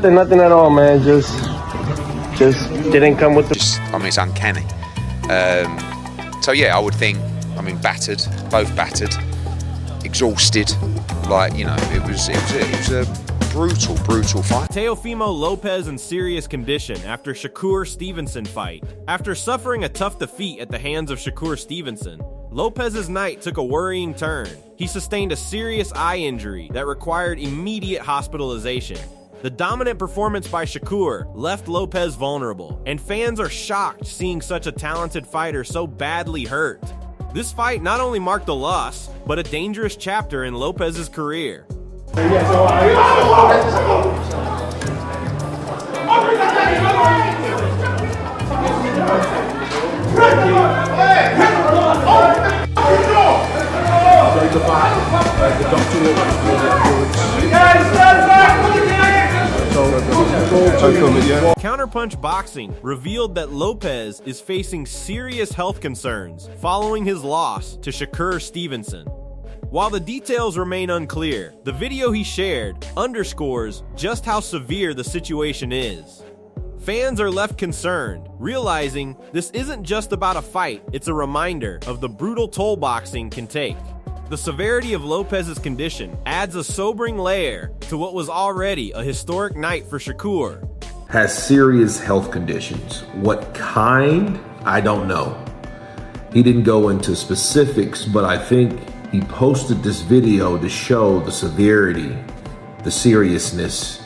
Nothing at all, man. Just didn't come with the. I mean, it's uncanny. So yeah, I would think. I mean, battered, both battered, exhausted. Like, you know, it was a brutal fight. Teofimo Lopez in serious condition after Shakur Stevenson fight. After suffering a tough defeat at the hands of Shakur Stevenson, Lopez's night took a worrying turn. He sustained a serious eye injury that required immediate hospitalization. The dominant performance by Shakur left Lopez vulnerable, and fans are shocked seeing such a talented fighter so badly hurt. This fight not only marked a loss, but a dangerous chapter in Lopez's career. Counterpunch Boxing revealed that Lopez is facing serious health concerns following his loss to Shakur Stevenson. While the details remain unclear, the video he shared underscores just how severe the situation is. Fans are left concerned, realizing this isn't just about a fight, it's a reminder of the brutal toll boxing can take. The severity of Lopez's condition adds a sobering layer to what was already a historic night for Shakur. Has serious health conditions. What kind? I don't know. He didn't go into specifics, but I think he posted this video to show the severity, the seriousness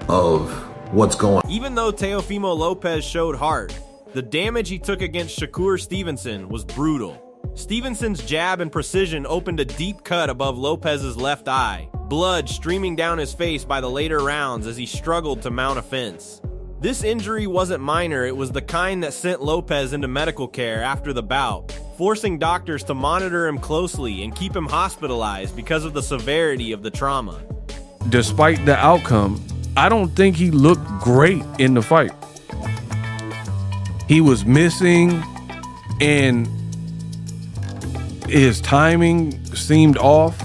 of what's going on. Even though Teofimo Lopez showed heart, the damage he took against Shakur Stevenson was brutal. Stevenson's jab and precision opened a deep cut above Lopez's left eye, blood streaming down his face by the later rounds as he struggled to mount a fence. This injury wasn't minor, it was the kind that sent Lopez into medical care after the bout, forcing doctors to monitor him closely and keep him hospitalized because of the severity of the trauma. Despite the outcome, I don't think he looked great in the fight. He was missing, and his timing seemed off.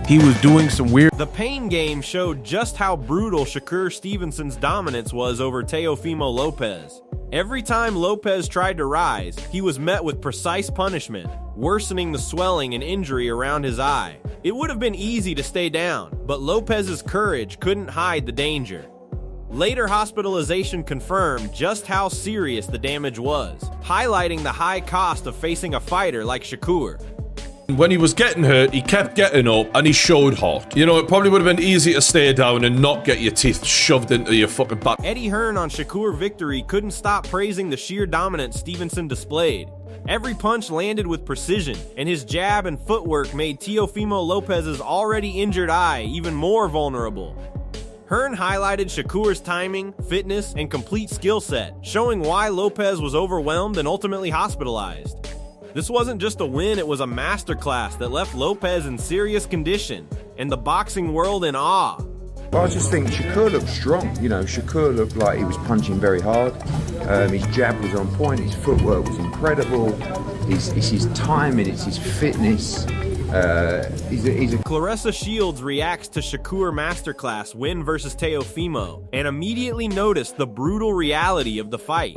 He was doing some weird. The pain game showed just how brutal Shakur Stevenson's dominance was over Teofimo Lopez. Every time Lopez tried to rise, he was met with precise punishment, worsening the swelling and injury around his eye. It would have been easy to stay down, but Lopez's courage couldn't hide the danger. Later hospitalization confirmed just how serious the damage was, highlighting the high cost of facing a fighter like Shakur. When he was getting hurt, he kept getting up and he showed heart. You know, it probably would have been easy to stay down and not get your teeth shoved into your fucking back. Eddie Hearn on Shakur victory couldn't stop praising the sheer dominance Stevenson displayed. Every punch landed with precision, and his jab and footwork made Teofimo Lopez's already injured eye even more vulnerable. Hearn highlighted Shakur's timing, fitness, and complete skill set, showing why Lopez was overwhelmed and ultimately hospitalized. This wasn't just a win, it was a masterclass that left Lopez in serious condition, and the boxing world in awe. I just think Shakur looked strong. You know, Shakur looked like he was punching very hard. His jab was on point, his footwork was incredible. It's his timing, it's his fitness. Claressa Shields reacts to Shakur masterclass win versus Teofimo and immediately noticed the brutal reality of the fight.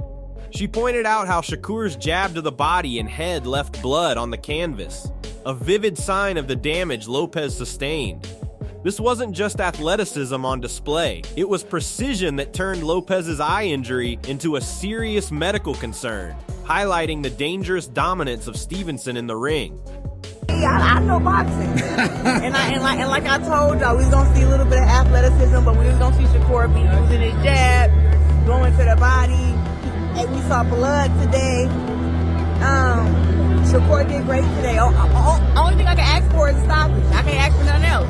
She pointed out how Shakur's jab to the body and head left blood on the canvas, a vivid sign of the damage Lopez sustained. This wasn't just athleticism on display, it was precision that turned Lopez's eye injury into a serious medical concern, highlighting the dangerous dominance of Stevenson in the ring. I know boxing, and like I told y'all, we was gonna see a little bit of athleticism, but we was gonna see Shakur be using his jab, going to the body. And we saw blood today. Shakur did great today. Only thing I can ask for is a stoppage. I can't ask for nothing else.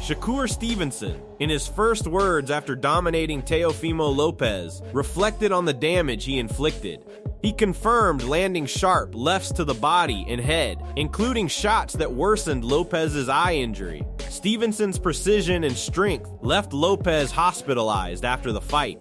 Shakur Stevenson, in his first words after dominating Teofimo Lopez, reflected on the damage he inflicted. He confirmed landing sharp lefts to the body and head, including shots that worsened Lopez's eye injury. Stevenson's precision and strength left Lopez hospitalized after the fight.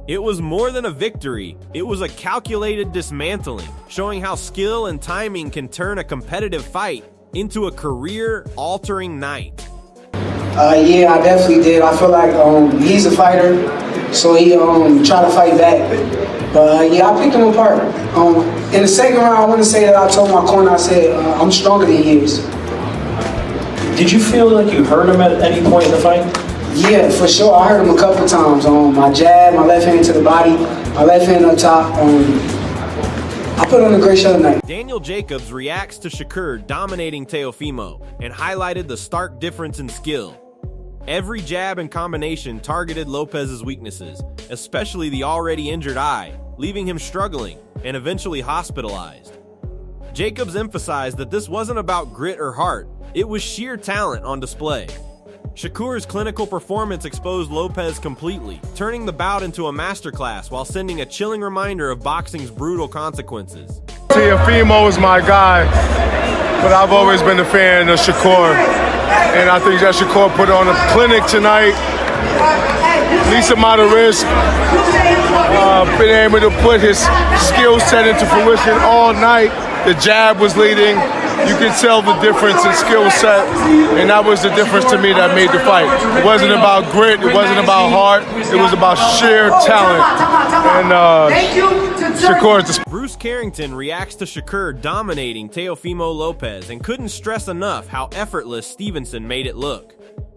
It was more than a victory, it was a calculated dismantling, showing how skill and timing can turn a competitive fight into a career-altering night. Yeah, I definitely did. I feel like he's a fighter, so he tried to fight back. But yeah, I picked him apart. In the second round, I want to say that I told my corner, I said, I'm stronger than he is. Did you feel like you hurt him at any point in the fight? Yeah, for sure. I hurt him a couple times. My jab, my left hand to the body, my left hand up top. I put on a great show tonight. Daniel Jacobs reacts to Shakur dominating Teofimo and highlighted the stark difference in skill. Every jab and combination targeted Lopez's weaknesses, especially the already injured eye, leaving him struggling and eventually hospitalized. Jacobs emphasized that this wasn't about grit or heart, it was sheer talent on display. Shakur's clinical performance exposed Lopez completely, turning the bout into a masterclass while sending a chilling reminder of boxing's brutal consequences. Teofimo is my guy, but I've always been a fan of Shakur. And I think that Shakur put on a clinic tonight. Least amount of risk. Been able to put his skill set into fruition all night. The jab was leading. You can tell the difference in skill set, and that was the difference to me that made the fight. It wasn't about grit, it wasn't about heart, it was about sheer talent. And Shakur. Bruce Carrington reacts to Shakur dominating Teofimo Lopez and couldn't stress enough how effortless Stevenson made it look.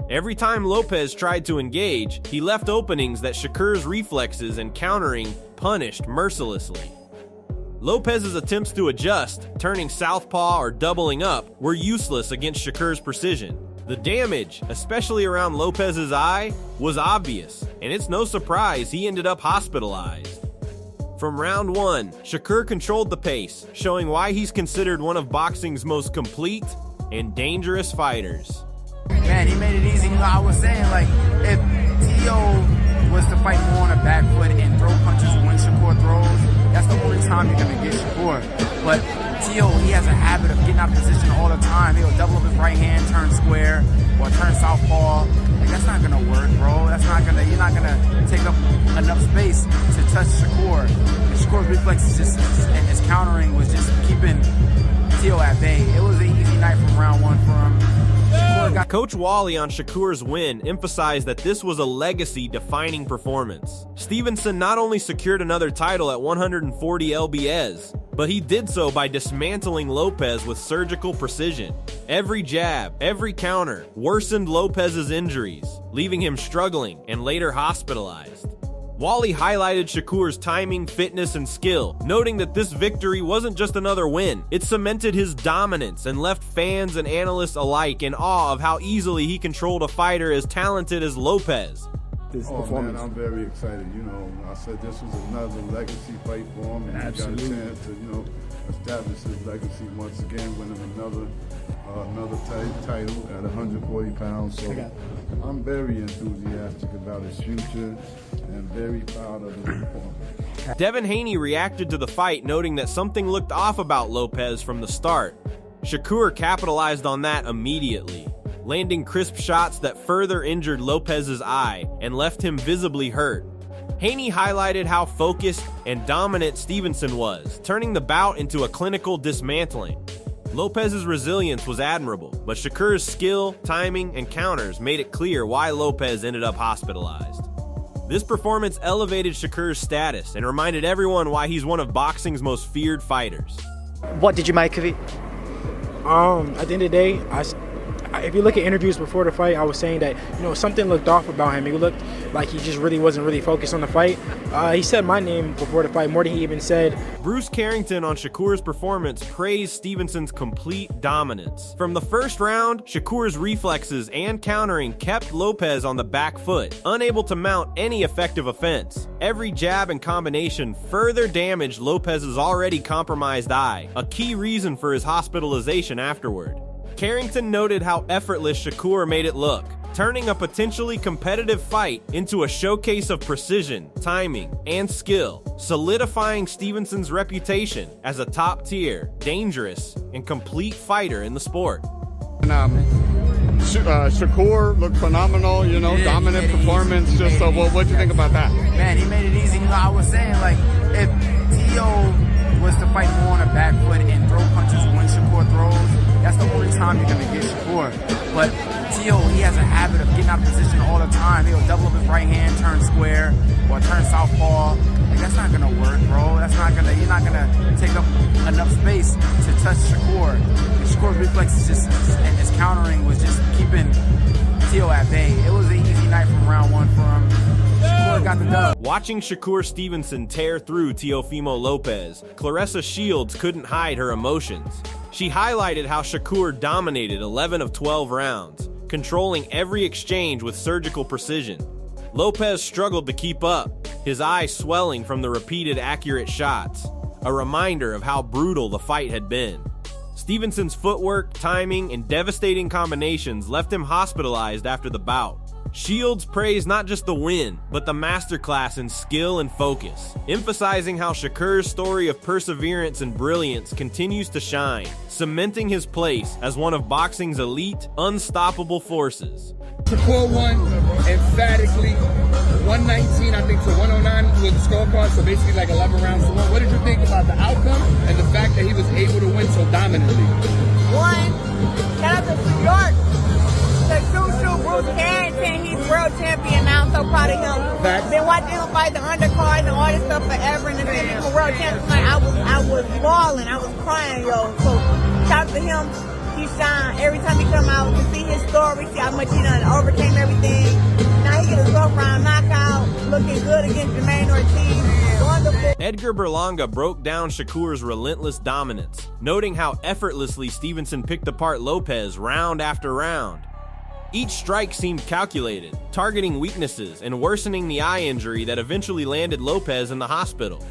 Every time Lopez tried to engage, he left openings that Shakur's reflexes and countering punished mercilessly. Lopez's attempts to adjust, turning southpaw or doubling up, were useless against Shakur's precision. The damage, especially around Lopez's eye, was obvious, and it's no surprise he ended up hospitalized. From round one, Shakur controlled the pace, showing why he's considered one of boxing's most complete and dangerous fighters. Man, he made it easy. You know, I was saying, like, if Teo was to fight more on a back foot and throw punches when Shakur throws, that's the only time you're going to get Shakur. But Teo, he has a habit of getting out of position all the time. He'll double up his right hand, turn square, or turn southpaw. Like, that's not going to work, bro. That's not going to, you're not going to take up enough space to touch Shakur. And Shakur's reflexes and his countering was just keeping Teo at bay. It was an easy night from round one for him. Coach Wally on Shakur's win emphasized that this was a legacy-defining performance. Stevenson not only secured another title at 140 lbs, but he did so by dismantling Lopez with surgical precision. Every jab, every counter worsened Lopez's injuries, leaving him struggling and later hospitalized. Wally highlighted Shakur's timing, fitness, and skill, noting that this victory wasn't just another win. It cemented his dominance and left fans and analysts alike in awe of how easily he controlled a fighter as talented as Lopez. Man, I'm very excited. You know, I said this was another legacy fight for him, and he got a chance to, you know, establish his legacy once again, winning another title at 140 pounds. So I'm very enthusiastic about his future and very proud of his performance. Devin Haney reacted to the fight, noting that something looked off about Lopez from the start. Shakur capitalized on that immediately, landing crisp shots that further injured Lopez's eye and left him visibly hurt. Haney highlighted how focused and dominant Stevenson was, turning the bout into a clinical dismantling. Lopez's resilience was admirable, but Shakur's skill, timing, and counters made it clear why Lopez ended up hospitalized. This performance elevated Shakur's status and reminded everyone why he's one of boxing's most feared fighters. What did you make of it? At the end of the day, if you look at interviews before the fight, I was saying that, you know, something looked off about him. He looked like he just wasn't really focused on the fight. He said my name before the fight more than he even said. Bruce Carrington on Shakur's performance praised Stevenson's complete dominance. From the first round, Shakur's reflexes and countering kept Lopez on the back foot, unable to mount any effective offense. Every jab and combination further damaged Lopez's already compromised eye, a key reason for his hospitalization afterward. Carrington noted how effortless Shakur made it look, turning a potentially competitive fight into a showcase of precision, timing, and skill, solidifying Stevenson's reputation as a top-tier, dangerous, and complete fighter in the sport. Shakur looked phenomenal, you know, dominant performance. Just what'd you think about that? Man, he made it easy. You know, I was saying, like, if Tio was to fight more on a back foot and throw punches when Shakur throws, that's the only time you're gonna get Shakur. But Tio, he has a habit of getting out of position all the time. He'll double up his right hand, turn square, or turn southpaw. Like, that's not gonna work, bro. That's not gonna. You're not gonna take up enough space to touch Shakur. And Shakur's reflexes and his countering was just keeping Tio at bay. It was an easy night from round one for him. Shakur got the dub. Watching Shakur Stevenson tear through Teofimo Lopez, Claressa Shields couldn't hide her emotions. She highlighted how Shakur dominated 11 of 12 rounds, controlling every exchange with surgical precision. Lopez struggled to keep up, his eyes swelling from the repeated accurate shots, a reminder of how brutal the fight had been. Stevenson's footwork, timing, and devastating combinations left him hospitalized after the bout. Shields praised not just the win, but the masterclass in skill and focus, emphasizing how Shakur's story of perseverance and brilliance continues to shine, cementing his place as one of boxing's elite, unstoppable forces. Shakur won emphatically, 119, I think, to 109 with the scorecard, so basically like 11 rounds to 1. What did you think about the outcome and the fact that he was able to win so dominantly? One, shout out to New York. The true Bruce Carrington, he's world champion now. I'm so proud of him. Been watching him fight the undercards and all this stuff forever, and to see him for world champion, like, I was bawling, I was crying, yo. So shout out to him. He shine every time he come out. To see his story, see how much he done overcame everything. Now he get a 12th round knockout, looking good against Jermaine Ortiz. Wonderful. Edgar Berlanga broke down Shakur's relentless dominance, noting how effortlessly Stevenson picked apart Lopez round after round. Each strike seemed calculated, targeting weaknesses and worsening the eye injury that eventually landed Lopez in the hospital.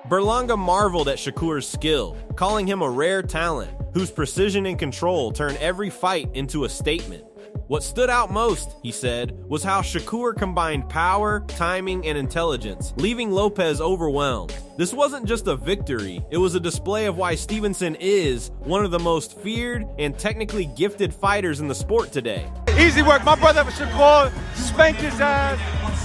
Berlanga marveled at Shakur's skill, calling him a rare talent whose precision and control turned every fight into a statement. What stood out most, he said, was how Shakur combined power, timing, and intelligence, leaving Lopez overwhelmed. This wasn't just a victory, it was a display of why Stevenson is one of the most feared and technically gifted fighters in the sport today. Easy work. My brother Shakur spanked his ass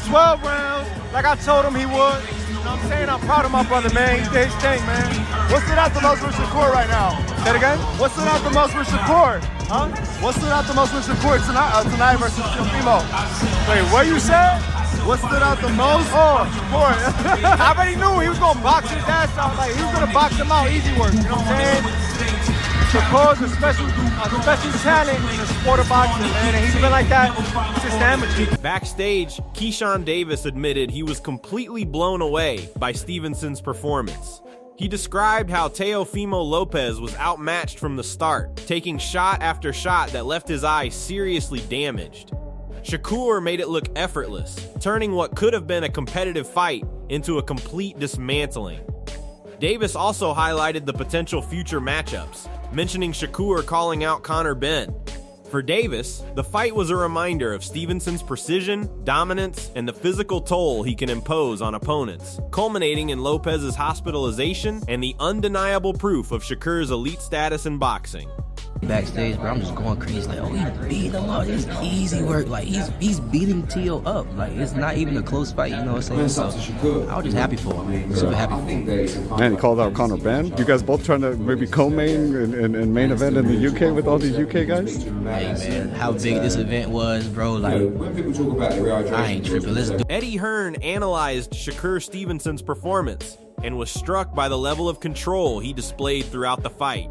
12 rounds like I told him he would. You know what I'm saying? I'm proud of my brother, man. He did his thing, man. What stood out the most with Shakur right now? Say it again? What stood out the most with Shakur? Huh? What stood out the most with Shakur tonight versus Teofimo? Wait, what you said? What stood out the most? Oh, Shakur. I already knew he was going to box his ass out. Like, he was going to box him out. Easy work. You know what I'm saying? Shakur's a special talent in the sport of boxing, man, and he's been like that since the amateur. Backstage, Keyshawn Davis admitted he was completely blown away by Stevenson's performance. He described how Teofimo Lopez was outmatched from the start, taking shot after shot that left his eye seriously damaged. Shakur made it look effortless, turning what could have been a competitive fight into a complete dismantling. Davis also highlighted the potential future matchups, mentioning Shakur calling out Conor Benn. For Davis, the fight was a reminder of Stevenson's precision, dominance, and the physical toll he can impose on opponents, culminating in Lopez's hospitalization and the undeniable proof of Shakur's elite status in boxing. Backstage, bro, I'm just going crazy. Like, oh, he beat him up. It's easy work. Like, he's beating Tio up. Like, it's not even a close fight, you know what I'm saying? So, I was just happy for him. Super happy for him. Man, he called out Conor Benn. You guys both trying to maybe co-main and main event in the UK with all these UK guys? Hey, man, how big this event was, bro. Like, when people talk about it, I ain't tripping. Let's do it. Eddie Hearn analyzed Shakur Stevenson's performance and was struck by the level of control he displayed throughout the fight.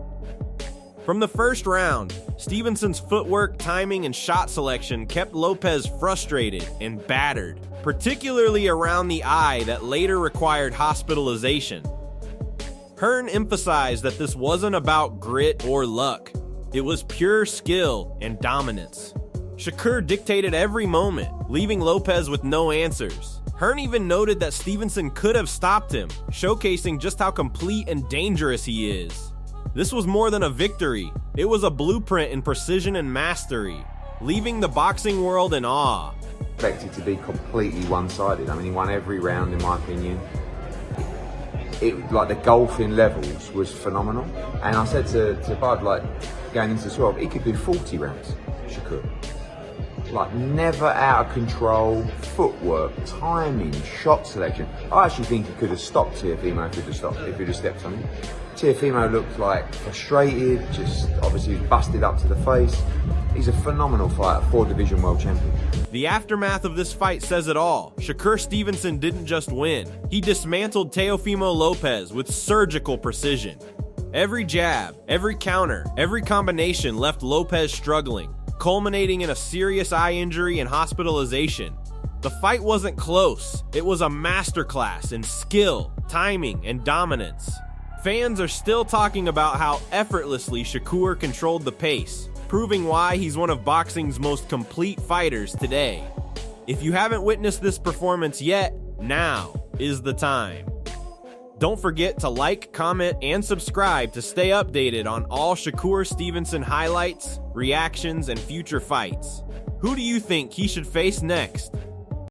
From the first round, Stevenson's footwork, timing, and shot selection kept Lopez frustrated and battered, particularly around the eye that later required hospitalization. Hearn emphasized that this wasn't about grit or luck. It was pure skill and dominance. Shakur dictated every moment, leaving Lopez with no answers. Hearn even noted that Stevenson could have stopped him, showcasing just how complete and dangerous he is. This was more than a victory. It was a blueprint in precision and mastery, leaving the boxing world in awe. Expected to be completely one-sided. I mean, he won every round, in my opinion. It like the golfing levels was phenomenal. And I said to Bud, like, going into 12, he could do 40 rounds. Shakur. Like, never out of control, footwork, timing, shot selection. I actually think he could have stopped Teofimo if he'd have stepped on him. Teofimo looked like frustrated, just obviously he was busted up to the face. He's a phenomenal fighter, 4-division world champion. The aftermath of this fight says it all. Shakur Stevenson didn't just win. He dismantled Teofimo Lopez with surgical precision. Every jab, every counter, every combination left Lopez struggling, culminating in a serious eye injury and hospitalization. The fight wasn't close. It was a masterclass in skill, timing, and dominance. Fans are still talking about how effortlessly Shakur controlled the pace, proving why he's one of boxing's most complete fighters today. If you haven't witnessed this performance yet, now is the time. Don't forget to like, comment, and subscribe to stay updated on all Shakur Stevenson highlights, reactions, and future fights. Who do you think he should face next?